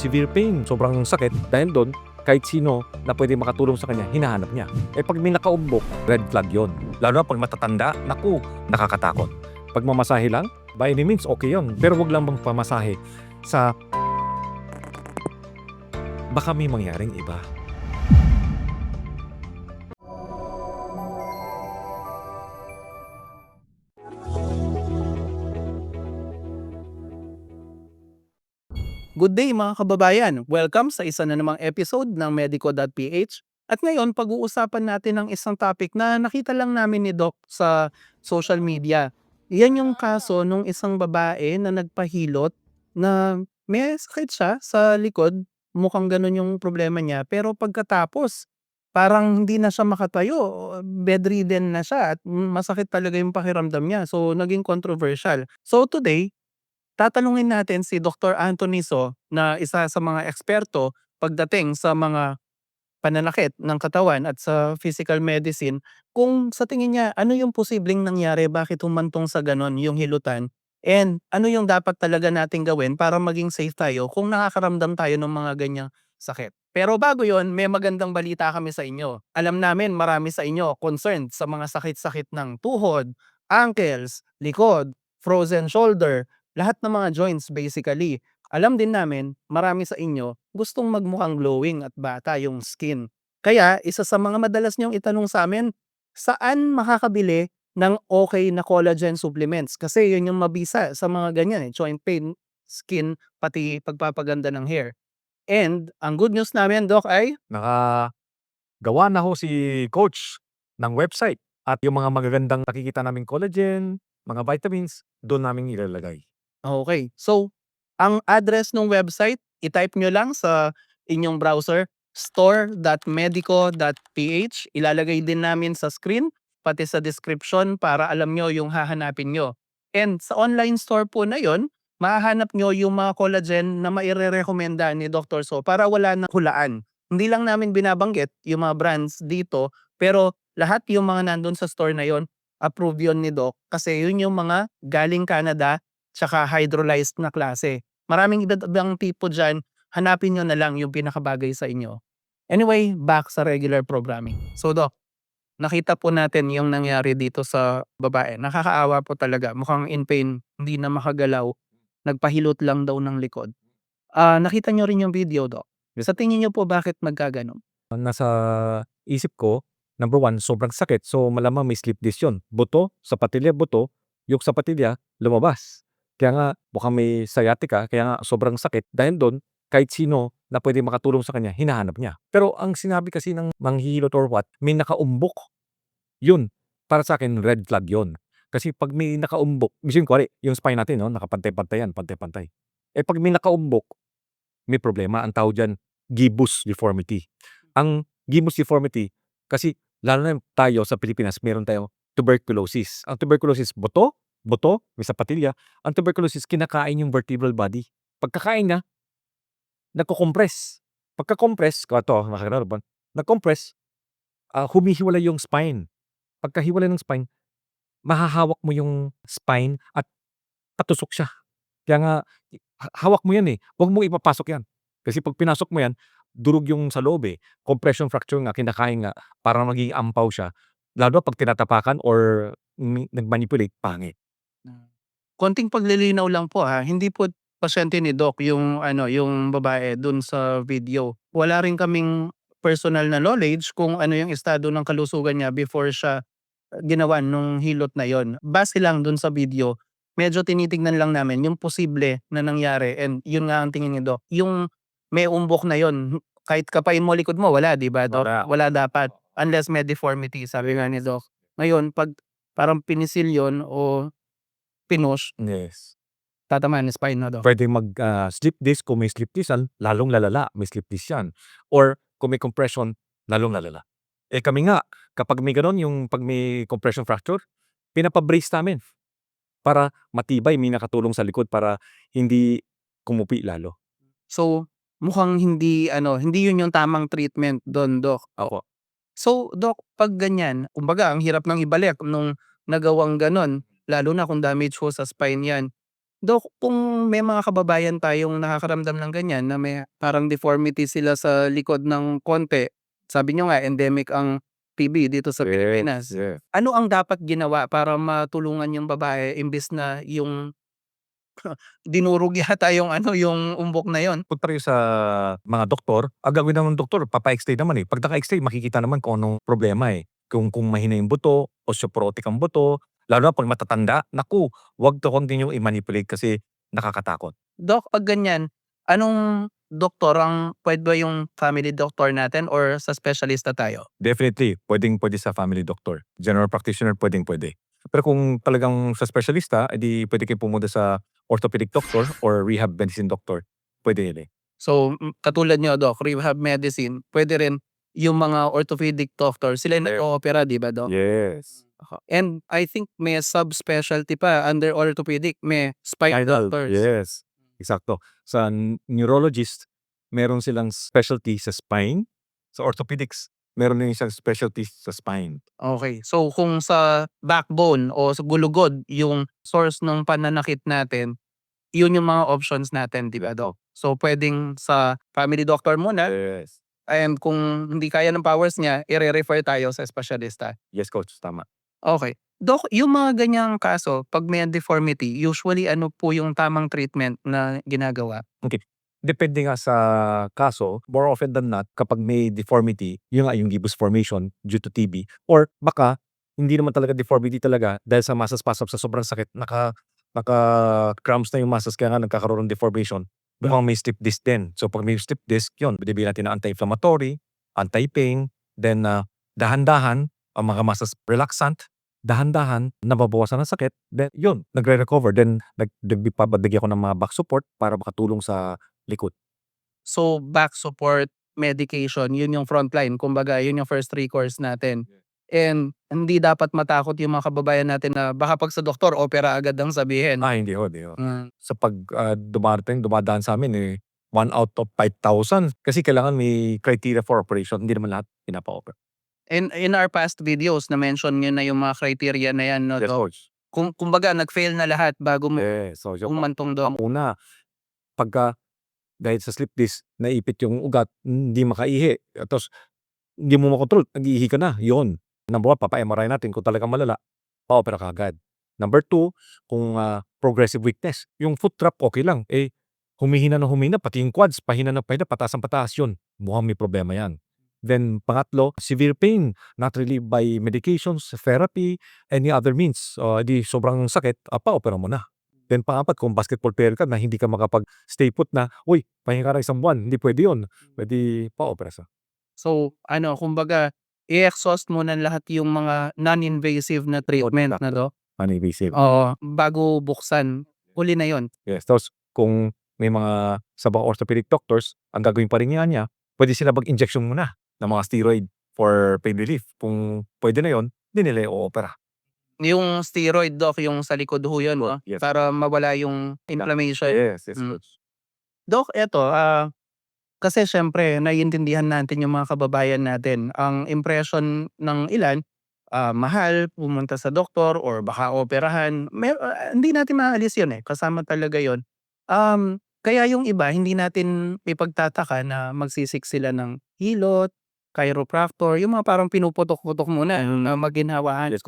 severe pain, sobrang sakit. Dahil doon, kahit sino na pwede makatulong sa kanya, hinahanap niya. Pag may nakaumbok, red flag yon. Lalo na pag matatanda, naku, nakakatakot. Pag mamasahe lang, by any means, okay yon. Pero wag lang bang pamasahe sa baka may mangyaring iba. Good day mga kababayan! Welcome sa isa na namang episode ng Medico.ph. At ngayon, pag-uusapan natin ang isang topic na nakita lang namin ni Doc sa social media. Iyan yung kaso nung isang babae na nagpahilot na may sakit siya sa likod. Mukhang ganun yung problema niya. Pero pagkatapos, parang hindi na siya makatayo. Bedridden na siya at masakit talaga yung pakiramdam niya. So, naging controversial. So, today, tatanungin natin si Dr. Anthony So na isa sa mga eksperto pagdating sa mga pananakit ng katawan at sa physical medicine kung sa tingin niya ano yung posibleng nangyari, bakit humantong sa ganon yung hilutan, and ano yung dapat talaga nating gawin para maging safe tayo kung nakakaramdam tayo ng mga ganyang sakit. Pero bago yon, may magandang balita kami sa inyo. Alam namin marami sa inyo concerned sa mga sakit-sakit ng tuhod, ankles, likod, frozen shoulder, lahat ng mga joints basically. Alam din namin, marami sa inyo gustong magmukhang glowing at bata yung skin. Kaya, isa sa mga madalas niyong itanong sa amin, saan makakabili ng okay na collagen supplements? Kasi yun yung mabisa sa mga ganyan joint pain, skin, pati pagpapaganda ng hair. And, ang good news namin, Doc, ay Nakagawa na ho si coach ng website at yung mga magagandang nakikita naming collagen, mga vitamins, doon namin ilalagay. okay. So, ang address ng website, i-type nyo lang sa inyong browser, store.medico.ph. Ilalagay din namin sa screen, pati sa description para alam nyo yung hahanapin nyo. And sa online store po na yon, mahahanap nyo yung mga collagen na maire-recommenda ni Dr. So para wala na hulaan. Hindi lang namin binabanggit yung mga brands dito, pero lahat yung mga nandun sa store na yon, approve yun ni Doc kasi yun yung mga galing Canada tsaka hydrolyzed na klase. Maraming iba't ibang tipo diyan, hanapin niyo na lang yung pinakabagay sa inyo. Anyway, back sa regular programming. So Doc, nakita po natin yung nangyari dito sa babae. Nakakaawa po talaga. Mukhang in pain, hindi na makagalaw. Nagpahilot lang daw ng likod. Nakita niyo rin yung video, Doc. Sa tingin niyo po bakit magkaganon? Nasa isip ko, number one, sobrang sakit. So, malamang may slip disc yun. Buto, sapatilya, buto, yung sapatilya, lumabas. Kaya nga, mukhang may sciatica, kaya nga sobrang sakit. Dahil doon, kahit sino na pwede makatulong sa kanya, hinahanap niya. Pero ang sinabi kasi ng manghihilot or what, may nakaumbok. Yun, para sa akin, red flag yun. Kasi pag may nakaumbok, misyon ko, yung spine natin, no, nakapantay-pantay yan, pantay-pantay. Pag may nakaumbok, may problema. Ang tawag dyan, gibbous deformity. Ang gibbous deformity, kasi lalo na tayo sa Pilipinas, meron tayong tuberculosis. Ang tuberculosis, buto, may sapatilya. Ang tuberculosis, kinakain yung vertebral body. Pagkakain niya, nagko-compress. Pagka-compress, nag-compress, humihiwalay yung spine. Pagkahiwalay ng spine, mahahawak mo yung spine at patusok siya. Kaya nga, hawak mo yan eh. Huwag mong ipapasok yan. Kasi pag pinasok mo yan, durog yung sa loob eh. Compression fracture nga, kinakain nga, parang magiging ampaw siya. Lalo pag tinatapakan or nag-manipulate, pangit. Konting paglilinaw lang po hindi po pasyente ni Doc yung yung babae dun sa video. Wala rin kaming personal na knowledge kung ano yung estado ng kalusugan niya before siya ginawan nung hilot na yon. Base lang dun sa video, medyo tinitignan lang namin yung posible na nangyari, and yun nga ang tingin ni Doc. Yung may umbok na yon, kahit kapain mo likod mo, wala, di ba, Doc? Wala. Wala dapat. Unless may deformity, sabi nga ni Doc. Ngayon, pag parang pinisil yon o pinush, Yes. tatamaan ng spine na daw. Pwede slip disc. Kung may slip disc yan, lalong lalala. May slip disc yan. Or kung may compression, lalong lalala. Kami nga, kapag may ganon, yung pag may compression fracture, pinapabrace namin para matibay, may nakatulong sa likod para hindi kumupi lalo. So, mukhang hindi yun yung tamang treatment don, Doc. Opo. So, Doc, 'pag ganyan, kumbaga ang hirap ng ibalik nung nagawang gano'n, lalo na kung damage ho sa spine 'yan. Dok, kung may mga kababayan tayong nakakaramdam ng ganyan na may parang deformity sila sa likod ng konti, sabi niyo nga endemic ang TB dito sa Pilipinas. Yeah. Ano ang dapat ginawa para matulungan yung babae imbes na yung dinurog yata yung ano, yung umbok na yon? Punta kayo sa mga doktor, ang gagawin naman ng doktor papa-X-ray naman, eh. 'Pag naka-X-ray makikita naman kung anong problema, eh. Kung mahina yung buto, osteoporotic ang buto, lalo na 'pag matatanda, naku, 'wag ninyong i-manipulate kasi nakakatakot. Dok, 'pag ganyan, anong doktor ang puwede ba yung family doctor natin or sa espesyalista tayo? Definitely, puwedeng-puwede sa family doctor. General practitioner, puwedeng-puwede. Pero kung talagang sa espesyalista, eh, di puwede kayong pumunta sa orthopedic doctor or rehab medicine doctor, puwede yun, eh. So, katulad niyo Doc, rehab medicine, puwede rin yung mga orthopedic doctor, sila yung Yep. nag-o-opera 'di ba Doc? Yes. And I think may subspecialty pa under orthopedic, may spine doctors. Yes, eksakto. Sa neurologist, meron silang specialty sa spine. Sa orthopedics, meron din isang specialty sa spine. Okay. So, kung sa backbone o sa gulugod yung source ng pananakit natin, yun yung mga options natin 'di ba Doc? So, puwedeng sa family doctor muna, Yes. and kung hindi kaya ng powers niya, ire-refer tayo sa espesyalista. Yes, coach, tama. Okay. Doc, yung mga ganyang kaso 'pag may deformity, usually ano po yung tamang treatment na ginagawa? Okay. Depende nga sa kaso, more often than not, kapag may deformity, yun nga yung gibbous formation due to TB or baka hindi naman talaga deformity talaga dahil sa muscle spasm sa sobrang sakit, naka-cramps na yung muscles kaya nga nagkakaroon ng deformation. Mukhang may slip disc din. So 'pag may slip disc, yun, binibigyan natin ng anti-inflammatory, anti-pain, then, dahan-dahan ang mga muscles relaxant, dahan-dahan nababawasan ang sakit, then yun, nagre-recover. Then nagpapabigay ako ng mga back support para makatulong sa likod. So, back support, medication, yun yung frontline. Kumbaga, yun yung first recourse natin. And hindi dapat matakot yung mga kababayan natin na baka 'pag sa doktor opera agad ang sabihin. Hindi ho, hindi ho. Hmm. Sa dumadaan sa'min, eh, 1 out of 5,000 kasi kailangan may criteria for operation, hindi naman lahat pinapa-opera. In our past videos na-mention niyo na yung mga criteria na yan 'no, Yes, Doc? coach. Kumbaga nag-fail na lahat bago mo Yes, so yung humantong ang Doc. una, pagka dahil sa slip disc naipit yung ugat, hindi makaihi, tapos hindi mo makontrol, nag-iihi ka na, yun. Number 1, papa-MRI natin kung talagang malala, pa-opera kaagad. Number 2, kung, progressive weakness, yung foot trap okey lang, eh, humihina ng humina pati yung quads pahina ng pahina, pataas ng pataas, yun, mukhang may problema yan. Then pangatlo, severe pain not relieved by medications, therapy, any other means, di sobrang sakit, pa-opera mo na. Then pang-apat, kung basketball player ka na hindi ka makapag-stay put na, "Uy, pahinga ka ng 1 buwan," hindi puwede yun, puwede pa-opera sa So, ano kumbaga i-exhaust muna lahat yung mga non-invasive na treatment na 'to, non-invasive. oo, bago buksan, huli na yun. Yes, tapos kung may mga sa mga orthopedic doctors, ang gagawin pa rin niya, puwede sila mag-injection muna ng mga steroid for pain relief. Kung puwede na yun, di nila i-o-opera. Yung steroid Doc, yung sa likod ho yun 'no, Yes. para mawala yung inflammation. Yes, yes, Hmm. coach. Doc, eto, kasi siyempre naiintindihan natin yung mga kababayan natin. Ang impression ng ilan, mahal pumunta sa doktor or baka operahan. Hindi natin maaalis yun, eh, kasama talaga yun. Kaya yung iba hindi natin ipagtataka na magsisik sila ng hilot, chiropractor, yung mga parang pinuputok-putok muna na maginhawaan. Yes,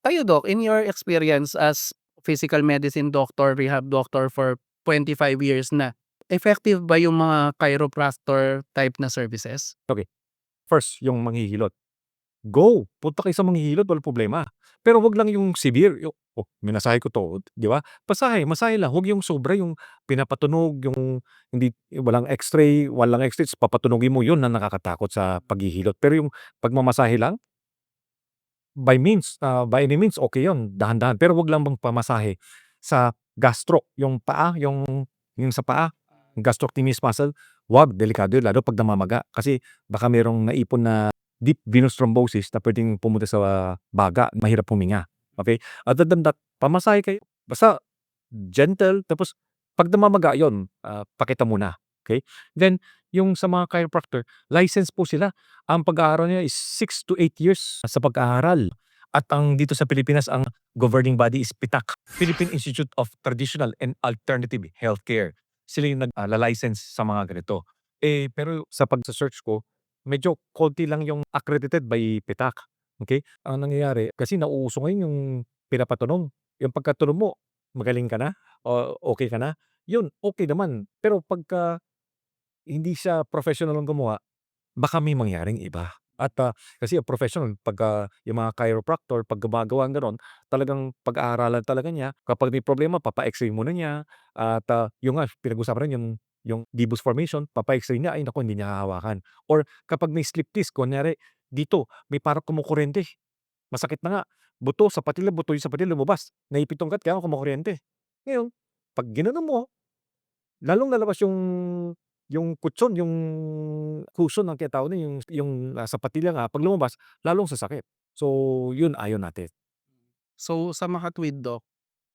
Kayo Doc, in your experience as physical medicine doctor, rehab doctor for 25 years na, effective ba yung mga chiropractor type na services? okay. First, yung manghihilot. Go! Punta kayo sa manghihilot, walang problema. Pero wag lang yung severe, yung, "Oh, minasahe ko 'to," di ba? Masahe lang, wag yung sobra, yung pinapatunog, yung hindi walang X-ray, walang X-ray ta's papatunogin mo, yun ang nakakatakot sa paghihilot. Pero yung pagmamasahe lang, by any means, okey yun, dahan-dahan. Pero wag lang pamasahe sa gastro, yung paa, yung sa paa, gastrocnemius muscle, wag, delikado yun lalo 'pag namamaga. Kasi baka merong naipon na deep venous thrombosis na puwedeng pumunta sa baga, mahirap huminga, okey? Other than that, pamasahe kayo, basta gentle, tapos 'pag namamaga yun, pakita muna, okey? Then yung sa mga chiropractor, license po sila. Ang pag-aaral nila is 6 to 8 years sa pag-aaral. At ang dito sa Pilipinas, ang governing body is PITAC, Philippine Institute of Traditional and Alternative Healthcare. Sila yung nag-license sa mga ganito. Pero sa pagsa-search ko, medyo konti lang yung accredited by PITAC. Okay? Ang nangyayari, kasi nauuso ngayon yung pinapatanong. Yung pagkatanong mo, magaling ka na? O okay ka na? Yun, okay naman. Pero pagka hindi siya professional ang gumawa, baka may mangyaring iba. At, kasi ang professional pagka yung mga chiropractor 'pag gumagawa ng gano'n, talagang pag-aaralan talaga niya. Kapag may problema papa-X-ray muna niya at, yung nga pinag-usapan rin yung Divus formation, papa-X-ray niya, ay naku hindi niya hahawakan. Or kapag may slip disc kunyari dito may parang kumukuryente, masakit na nga, buto sa patila, buto yung sa patila lumabas, naipit tong ugat kaya nga kumukuryente. Ngayon, 'pag ginanon mo, lalong lalabas yung kutsyon, yung cushion ang tinatawag nun, yung nasa patilla nga 'pag lumabas lalong sasakit. So, yun ayaw natin. So, sa makatwid, Doc,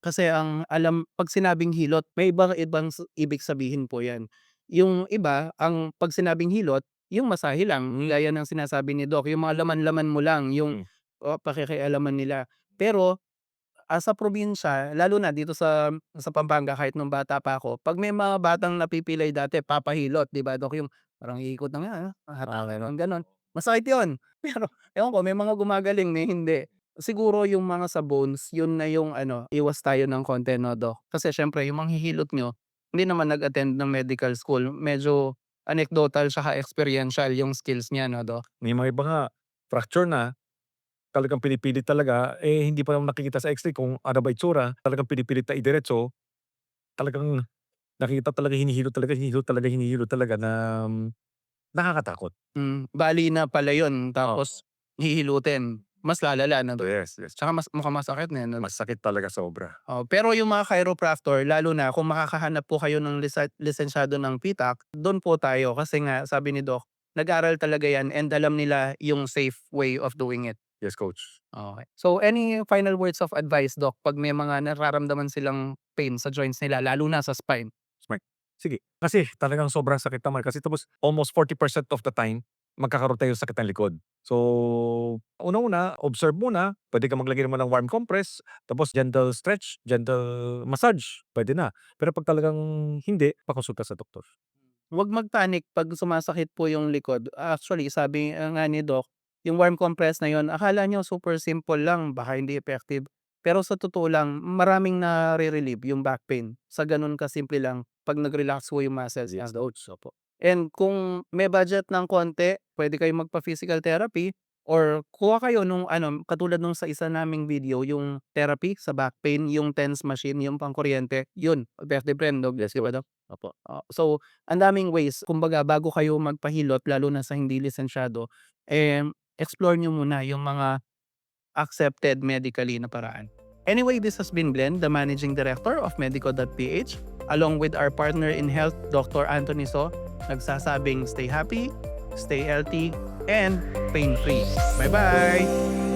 kasi ang alam 'pag sinabing hilot may ibang ibig sabihin po 'yan. Yung iba ang 'pag sinabing hilot, yung masahe lang gaya ng sinasabi ni Doc, yung mga laman-laman mo lang yung, Hmm. pakikialaman nila. Pero, sa probinsya lalo na dito sa Pampanga kahit nung bata pa ako, 'pag may mga batang napipilay dati papahilot 'di ba, Doc, yung parang iikot na nga, hatak gano'n. Masakit 'yun, pero ewan ko may mga gumagaling, may hindi. Siguro yung mga sa bones, yun na yung ano, iwas tayo ng konti 'no, Doc? Kasi siyempre yung manghihilot niyo, hindi naman nag-attend ng medical school, medyo anecdotal tsaka experiential yung skills niya 'no, Doc? May mga iba nga fracture na, talagang pinipilit talaga, hindi pa naman nakikita sa X-ray kung ano ba itsura, talagang pinipilit na idiretso, talagang nakikita talaga hinihilot talaga, hinihilot talaga, hinihilot talaga na nakakatakot. Bali na pala yun Oo. tapos hihilutin, mas lalala na Doc? Yes, yes. Tsaka mukhang masakit na, eh, 'no? Masakit talaga sobra. Pero yung mga chiropractor lalo na kung makakahanap po kayo ng lisensyado ng PTAC, dun po tayo kasi nga sabi ni Doc, nag-aral talaga yan and alam nila yung safe way of doing it. Yes, coach. Okay. So any final words of advice, Doc, 'pag may mga nararamdaman silang pain sa joints nila lalo na sa spine? Smart. Sige. Kasi talagang sobrang sakit naman kasi tapos almost 40% of the time, magkakaroon tayo sakit ng likod. So, unang-una, observe muna. Puwede kang maglagay naman ng warm compress, tapos gentle stretch, gentle massage, puwede na. Pero 'pag talagang hindi, pakonsulta sa doktor. Huwag mag-panic 'pag sumasakit po yung likod. Actually sabi, nga ni Doc, yung warm compress na yun akala niyo super simple lang, baka hindi effective. Pero sa totoo lang maraming nare-relieve yung back pain sa gano'n kasimple lang 'pag nag-relax po yung muscles niya, Yes, Doc. coach. Opo. And kung may budget ng konti, puwede kayong magpa-physical therapy or kuha kayo nung ano, katulad nung sa isa naming video, yung therapy sa back pain, yung TENS machine, yung pangkuryente, yun effective rin, Doc, Yes, 'di ba, coach. Doc? Opo. So, ang daming ways. Kumbaga bago kayo magpahilot lalo na sa hindi lisensyado, explore niyo muna yung mga accepted medically na paraan. Anyway, this has been Glenn, the Managing Director of Medico.ph, along with our partner in health, Dr. Anthony So, nagsasabing stay happy, stay healthy, and pain-free. Bye-bye!